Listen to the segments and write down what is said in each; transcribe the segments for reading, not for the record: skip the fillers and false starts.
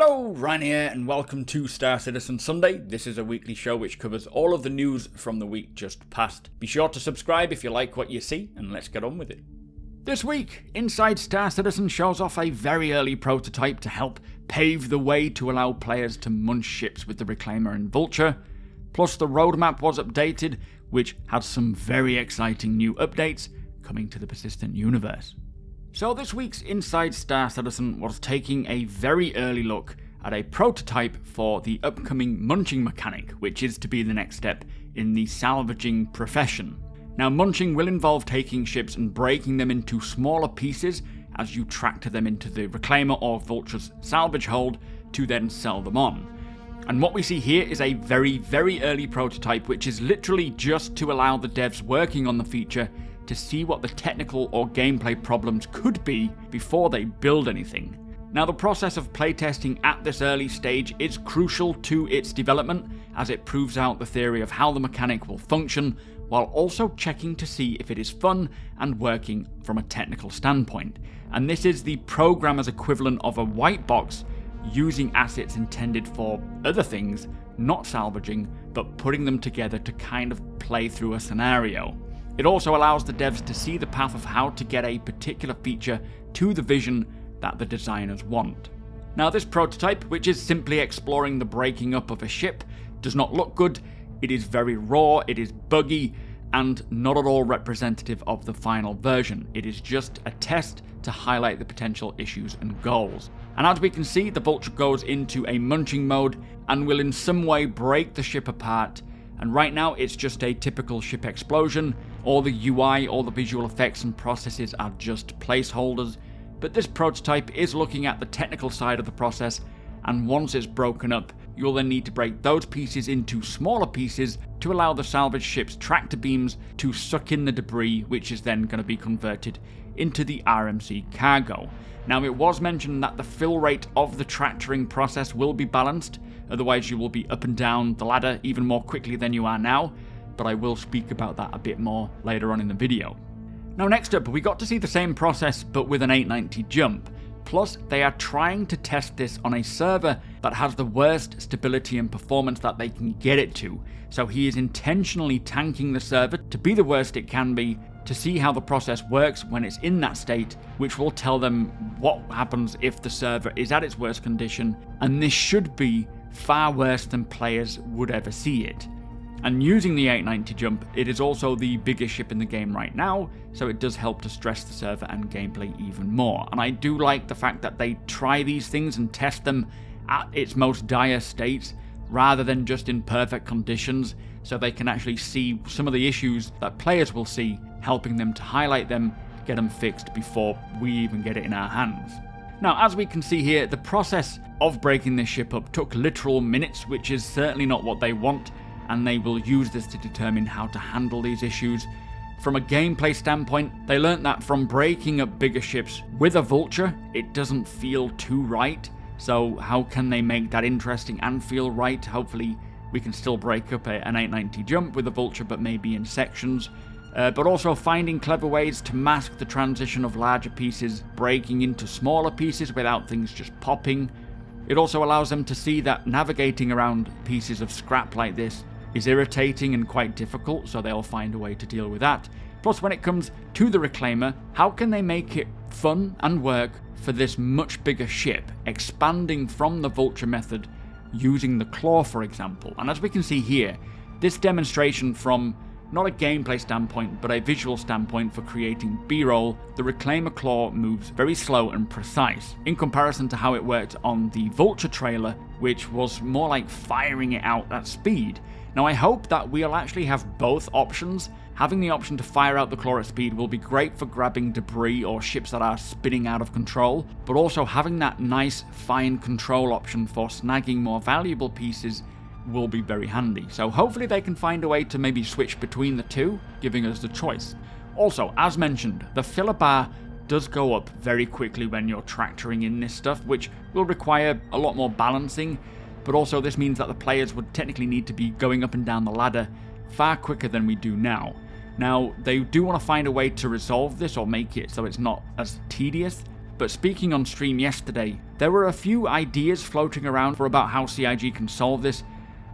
Hello, Ryan here, and welcome to Star Citizen Sunday. This is a weekly show which covers all of the news from the week just past. Be sure to subscribe if you like what you see, and let's get on with it. This week, Inside Star Citizen shows off a very early prototype to help pave the way to allow players to munch ships with the Reclaimer and Vulture. Plus, the roadmap was updated, which had some very exciting new updates coming to the persistent universe. So this week's Inside Star Citizen was taking a very early look at a prototype for the upcoming munching mechanic, which is to be the next step in the salvaging profession. Now, munching will involve taking ships and breaking them into smaller pieces as you tractor them into the Reclaimer or Vulture's salvage hold to then sell them on. And what we see here is a very, very early prototype, which is literally just to allow the devs working on the feature to see what the technical or gameplay problems could be before they build anything. Now, the process of playtesting at this early stage is crucial to its development, as it proves out the theory of how the mechanic will function, while also checking to see if it is fun and working from a technical standpoint. And this is the programmer's equivalent of a white box, using assets intended for other things, not salvaging, but putting them together to kind of play through a scenario. It also allows the devs to see the path of how to get a particular feature to the vision that the designers want. Now, this prototype, which is simply exploring the breaking up of a ship, does not look good. It is very raw, it is buggy, and not at all representative of the final version. It is just a test to highlight the potential issues and goals. And as we can see, the Vulture goes into a munching mode and will in some way break the ship apart. And right now it's just a typical ship explosion. All the UI, all the visual effects and processes are just placeholders. But this prototype is looking at the technical side of the process, and once it's broken up, you'll then need to break those pieces into smaller pieces to allow the salvage ship's tractor beams to suck in the debris, which is then going to be converted into the RMC cargo. Now, it was mentioned that the fill rate of the tractoring process will be balanced, otherwise you will be up and down the ladder even more quickly than you are now, but I will speak about that a bit more later on in the video. Now, next up, we got to see the same process but with an 890 jump. Plus, they are trying to test this on a server that has the worst stability and performance that they can get it to, so he is intentionally tanking the server to be the worst it can be, to see how the process works when it's in that state, which will tell them what happens if the server is at its worst condition, and this should be far worse than players would ever see it. And using the 890 jump, it is also the biggest ship in the game right now, so it does help to stress the server and gameplay even more. And I do like the fact that they try these things and test them at its most dire states, rather than just in perfect conditions, so they can actually see some of the issues that players will see, helping them to highlight them, get them fixed before we even get it in our hands. Now, as we can see here, the process of breaking this ship up took literal minutes, which is certainly not what they want, and they will use this to determine how to handle these issues. From a gameplay standpoint, they learnt that from breaking up bigger ships with a Vulture, it doesn't feel too right, so how can they make that interesting and feel right? Hopefully we can still break up an 890 jump with a Vulture, but maybe in sections. But also finding clever ways to mask the transition of larger pieces breaking into smaller pieces without things just popping. It also allows them to see that navigating around pieces of scrap like this is irritating and quite difficult, so they'll find a way to deal with that. Plus, when it comes to the Reclaimer, how can they make it fun and work for this much bigger ship, expanding from the Vulture method using the claw, for example? And as we can see here, this demonstration from not a gameplay standpoint, but a visual standpoint for creating B-roll, the Reclaimer claw moves very slow and precise, in comparison to how it worked on the Vulture trailer, which was more like firing it out at speed. Now, I hope that we'll actually have both options. Having the option to fire out the claw at speed will be great for grabbing debris or ships that are spinning out of control, but also having that nice fine control option for snagging more valuable pieces will be very handy. So hopefully they can find a way to maybe switch between the two, giving us the choice. Also, as mentioned, the filler bar does go up very quickly when you're tractoring in this stuff, which will require a lot more balancing, but also this means that the players would technically need to be going up and down the ladder far quicker than we do now. Now, they do want to find a way to resolve this or make it so it's not as tedious, but speaking on stream yesterday, there were a few ideas floating around for about how CIG can solve this,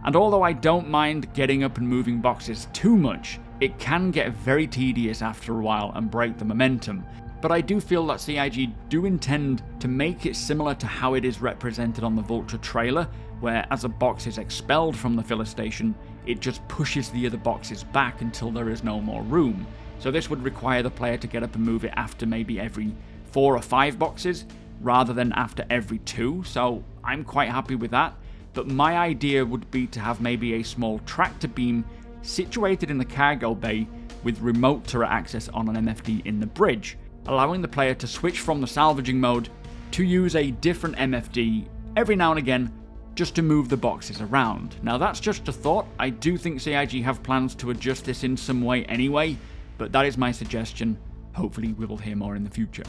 and although I don't mind getting up and moving boxes too much, it can get very tedious after a while and break the momentum. But I do feel that CIG do intend to make it similar to how it is represented on the Vulture trailer, where as a box is expelled from the filler station, it just pushes the other boxes back until there is no more room. So this would require the player to get up and move it after maybe every 4 or 5 boxes, rather than after every 2, so I'm quite happy with that. But my idea would be to have maybe a small tractor beam situated in the cargo bay with remote turret access on an MFD in the bridge, allowing the player to switch from the salvaging mode to use a different MFD every now and again just to move the boxes around. Now that's just a thought. I do think CIG have plans to adjust this in some way anyway, but that is my suggestion. Hopefully we will hear more in the future.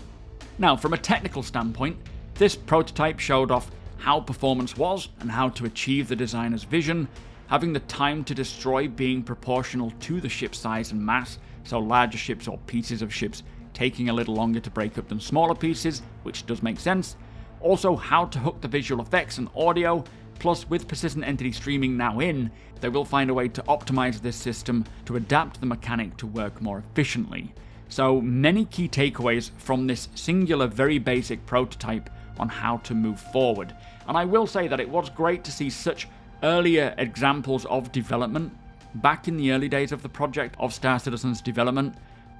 Now from a technical standpoint, this prototype showed off how performance was and how to achieve the designer's vision, having the time to destroy being proportional to the ship size and mass, so larger ships or pieces of ships taking a little longer to break up than smaller pieces, which does make sense. Also how to hook the visual effects and audio, plus with persistent entity streaming now in, they will find a way to optimize this system to adapt the mechanic to work more efficiently. So many key takeaways from this singular very basic prototype on how to move forward. And I will say that it was great to see such earlier examples of development. Back in the early days of the project of Star Citizen's development,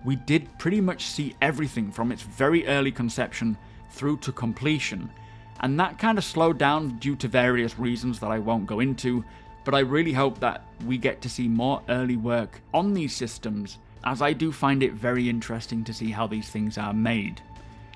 we did pretty much see everything from its very early conception through to completion, and that kind of slowed down due to various reasons that I won't go into, but I really hope that we get to see more early work on these systems, as I do find it very interesting to see how these things are made.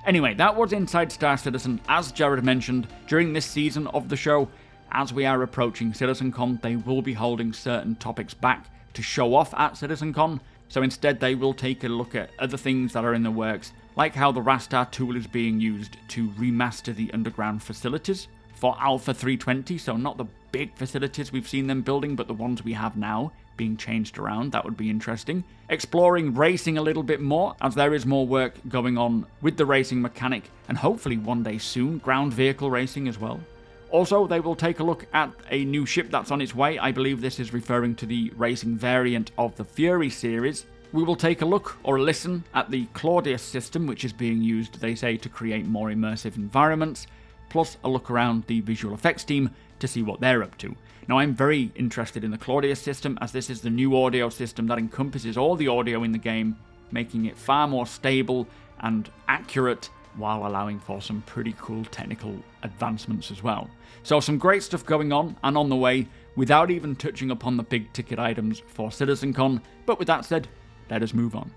Anyway, that was Inside Star Citizen. As Jared mentioned, during this season of the show, as we are approaching CitizenCon, they will be holding certain topics back to show off at CitizenCon, so instead they will take a look at other things that are in the works, like how the Rastar tool is being used to remaster the underground facilities for Alpha 320, so not the big facilities we've seen them building, but the ones we have now being changed around. That would be interesting. Exploring racing a little bit more, as there is more work going on with the racing mechanic, and hopefully one day soon, ground vehicle racing as well. Also, they will take a look at a new ship that's on its way. I believe this is referring to the racing variant of the Fury series. We will take a look or a listen at the Claudius system, which is being used, they say, to create more immersive environments, plus a look around the visual effects team to see what they're up to. Now, I'm very interested in the Claudius system, as this is the new audio system that encompasses all the audio in the game, making it far more stable and accurate, while allowing for some pretty cool technical advancements as well. So some great stuff going on and on the way, without even touching upon the big ticket items for CitizenCon, but with that said, let us move on.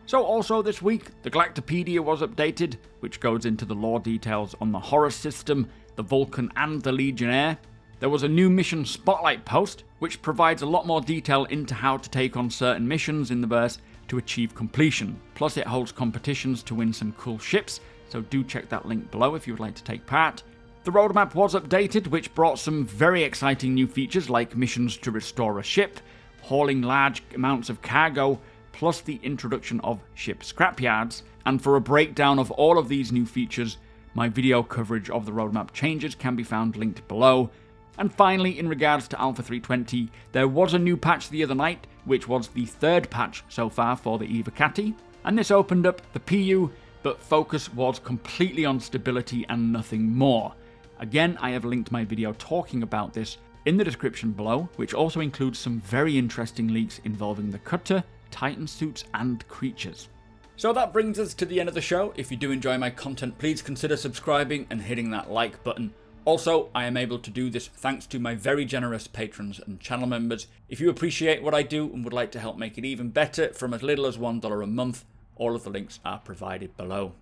So also this week, the Galactopedia was updated, which goes into the lore details on the Horus system, the Vulcan and the Legionnaire. There was a new mission spotlight post, which provides a lot more detail into how to take on certain missions in the verse to achieve completion. Plus it holds competitions to win some cool ships, so do check that link below if you would like to take part. The roadmap was updated, which brought some very exciting new features like missions to restore a ship, hauling large amounts of cargo, plus the introduction of ship scrapyards. And for a breakdown of all of these new features, my video coverage of the roadmap changes can be found linked below. And finally, in regards to Alpha 320, there was a new patch the other night, which was the third patch so far for the Evocati, and this opened up the PU, but focus was completely on stability and nothing more. Again, I have linked my video talking about this in the description below, which also includes some very interesting leaks involving the cutter, Titan suits and creatures. So that brings us to the end of the show. If you do enjoy my content, please consider subscribing and hitting that like button. Also, I am able to do this thanks to my very generous patrons and channel members. If you appreciate what I do and would like to help make it even better from as little as $1 a month, all of the links are provided below.